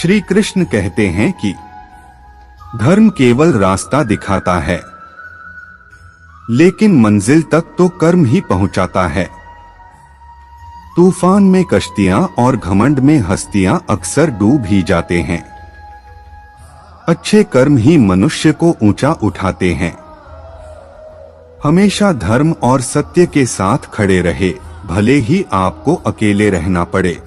श्री कृष्ण कहते हैं कि धर्म केवल रास्ता दिखाता है, लेकिन मंजिल तक तो कर्म ही पहुंचाता है। तूफान में कश्तियां और घमंड में हस्तियां अक्सर डूब ही जाते हैं। अच्छे कर्म ही मनुष्य को ऊंचा उठाते हैं। हमेशा धर्म और सत्य के साथ खड़े रहे, भले ही आपको अकेले रहना पड़े।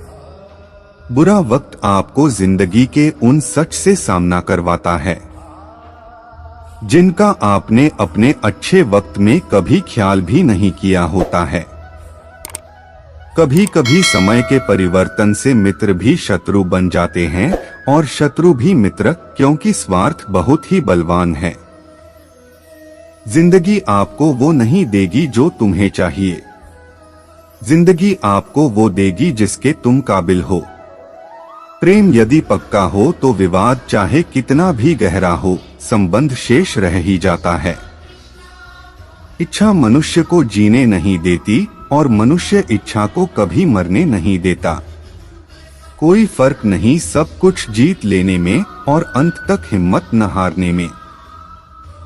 बुरा वक्त आपको जिंदगी के उन सच से सामना करवाता है जिनका आपने अपने अच्छे वक्त में कभी ख्याल भी नहीं किया होता है। कभी कभी समय के परिवर्तन से मित्र भी शत्रु बन जाते हैं और शत्रु भी मित्र, क्योंकि स्वार्थ बहुत ही बलवान है। जिंदगी आपको वो नहीं देगी जो तुम्हें चाहिए। जिंदगी आपको वो देगी जिसके तुम काबिल हो। प्रेम यदि पक्का हो तो विवाद चाहे कितना भी गहरा हो, संबंध शेष रह ही जाता है। इच्छा मनुष्य को जीने नहीं देती और मनुष्य इच्छा को कभी मरने नहीं देता। कोई फर्क नहीं सब कुछ जीत लेने में और अंत तक हिम्मत न हारने में।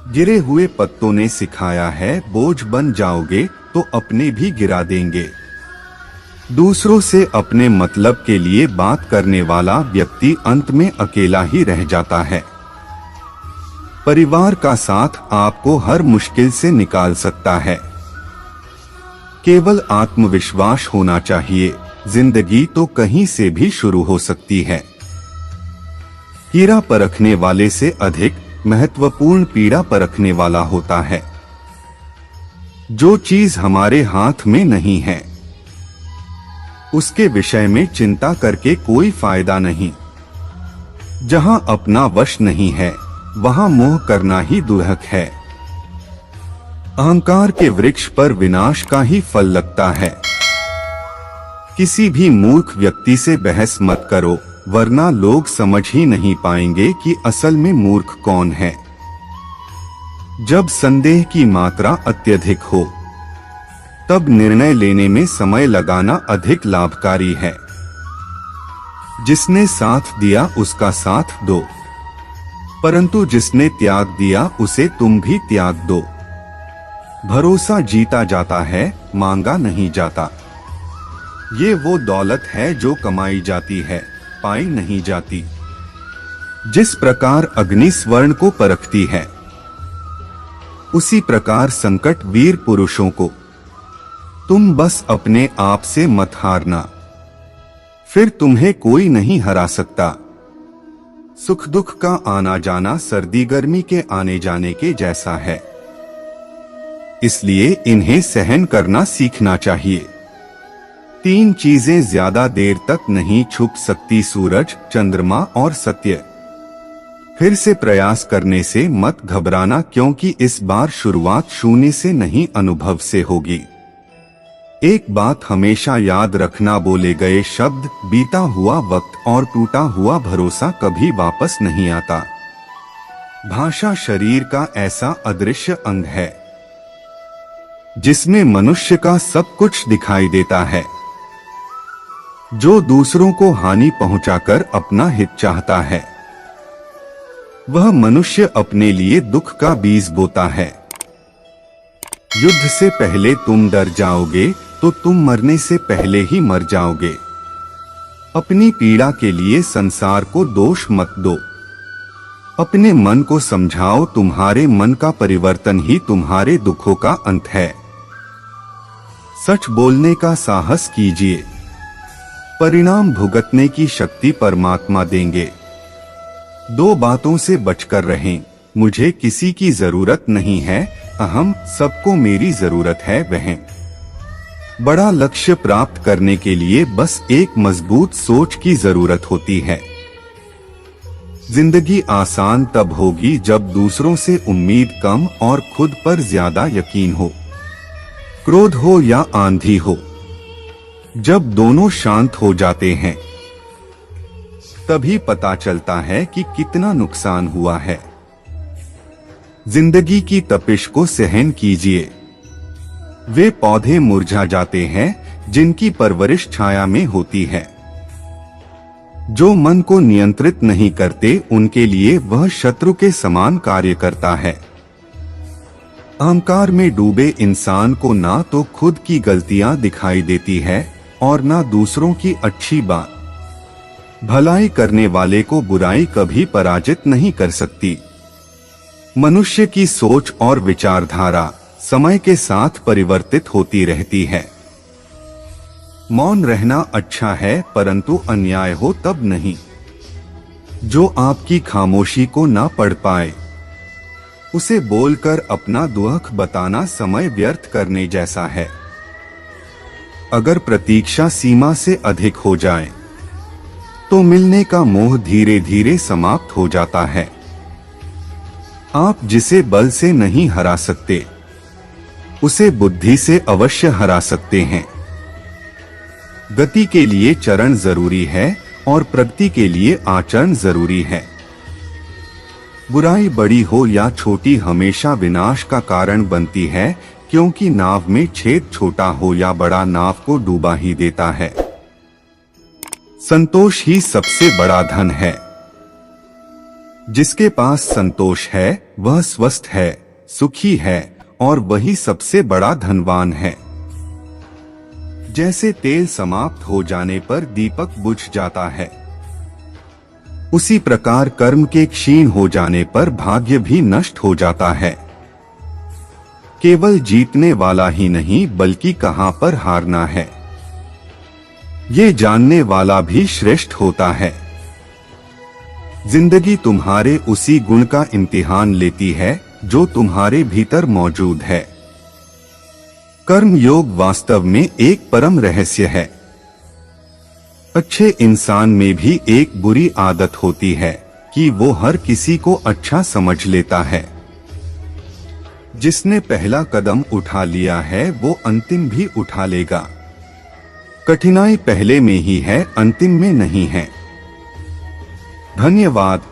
गिरे हुए पत्तों ने सिखाया है, बोझ बन जाओगे तो अपने भी गिरा देंगे। दूसरों से अपने मतलब के लिए बात करने वाला व्यक्ति अंत में अकेला ही रह जाता है। परिवार का साथ आपको हर मुश्किल से निकाल सकता है। केवल आत्मविश्वास होना चाहिए। जिंदगी तो कहीं से भी शुरू हो सकती है। हीरा परखने वाले से अधिक महत्वपूर्ण पीड़ा परखने वाला होता है। जो चीज हमारे हाथ में नहीं है उसके विषय में चिंता करके कोई फायदा नहीं। जहां अपना वश नहीं है वहां मोह करना ही दुर्लभ है। अहंकार के वृक्ष पर विनाश का ही फल लगता है। किसी भी मूर्ख व्यक्ति से बहस मत करो, वरना लोग समझ ही नहीं पाएंगे कि असल में मूर्ख कौन है। जब संदेह की मात्रा अत्यधिक हो तब निर्णय लेने में समय लगाना अधिक लाभकारी है। जिसने साथ दिया उसका साथ दो, परंतु जिसने त्याग दिया उसे तुम भी त्याग दो। भरोसा जीता जाता है, मांगा नहीं जाता। ये वो दौलत है जो कमाई जाती है, पाई नहीं जाती। जिस प्रकार अग्नि स्वर्ण को परखती है, उसी प्रकार संकट वीर पुरुषों को। तुम बस अपने आप से मत हारना, फिर तुम्हें कोई नहीं हरा सकता। सुख दुख का आना जाना सर्दी गर्मी के आने जाने के जैसा है, इसलिए इन्हें सहन करना सीखना चाहिए। 3 चीजें ज्यादा देर तक नहीं छुप सकती, सूरज, चंद्रमा और सत्य। फिर से प्रयास करने से मत घबराना, क्योंकि इस बार शुरुआत शून्य से नहीं अनुभव से होगी। एक बात हमेशा याद रखना, बोले गए शब्द, बीता हुआ वक्त और टूटा हुआ भरोसा कभी वापस नहीं आता। भाषा शरीर का ऐसा अदृश्य अंग है जिसमें मनुष्य का सब कुछ दिखाई देता है। जो दूसरों को हानि पहुंचाकर अपना हित चाहता है, वह मनुष्य अपने लिए दुख का बीज बोता है। युद्ध से पहले तुम डर जाओगे तो तुम मरने से पहले ही मर जाओगे। अपनी पीड़ा के लिए संसार को दोष मत दो। अपने मन को समझाओ, तुम्हारे मन का परिवर्तन ही तुम्हारे दुखों का अंत है। सच बोलने का साहस कीजिए, परिणाम भुगतने की शक्ति परमात्मा देंगे। 2 बातों से बचकर रहें, मुझे किसी की जरूरत नहीं है, अहम, सबको मेरी जरूरत है वह। बड़ा लक्ष्य प्राप्त करने के लिए बस एक मजबूत सोच की जरूरत होती है। जिंदगी आसान तब होगी जब दूसरों से उम्मीद कम और खुद पर ज्यादा यकीन हो। क्रोध हो या आंधी हो, जब दोनों शांत हो जाते हैं तभी पता चलता है कि कितना नुकसान हुआ है। जिंदगी की तपिश को सहन कीजिए। वे पौधे मुरझा जाते हैं जिनकी परवरिश छाया में होती है। जो मन को नियंत्रित नहीं करते उनके लिए वह शत्रु के समान कार्य करता है। अहंकार में डूबे इंसान को ना तो खुद की गलतियां दिखाई देती है और ना दूसरों की अच्छी बात। भलाई करने वाले को बुराई कभी पराजित नहीं कर सकती। मनुष्य की सोच और विचारधारा समय के साथ परिवर्तित होती रहती है। मौन रहना अच्छा है, परंतु अन्याय हो तब नहीं। जो आपकी खामोशी को ना पढ़ पाए उसे बोलकर अपना दुख बताना समय व्यर्थ करने जैसा है। अगर प्रतीक्षा सीमा से अधिक हो जाए तो मिलने का मोह धीरे धीरे समाप्त हो जाता है। आप जिसे बल से नहीं हरा सकते उसे बुद्धि से अवश्य हरा सकते हैं। गति के लिए चरण जरूरी है और प्रगति के लिए आचरण जरूरी है। बुराई बड़ी हो या छोटी हमेशा विनाश का कारण बनती है, क्योंकि नाव में छेद छोटा हो या बड़ा नाव को डूबा ही देता है। संतोष ही सबसे बड़ा धन है। जिसके पास संतोष है वह स्वस्थ है, सुखी है और वही सबसे बड़ा धनवान है। जैसे तेल समाप्त हो जाने पर दीपक बुझ जाता है, उसी प्रकार कर्म के क्षीण हो जाने पर भाग्य भी नष्ट हो जाता है। केवल जीतने वाला ही नहीं बल्कि कहां पर हारना है, ये जानने वाला भी श्रेष्ठ होता है। जिंदगी तुम्हारे उसी गुण का इम्तिहान लेती है जो तुम्हारे भीतर मौजूद है। कर्म योग वास्तव में एक परम रहस्य है। अच्छे इंसान में भी एक बुरी आदत होती है कि वो हर किसी को अच्छा समझ लेता है। जिसने पहला कदम उठा लिया है वो अंतिम भी उठा लेगा। कठिनाई पहले में ही है, अंतिम में नहीं है। धन्यवाद।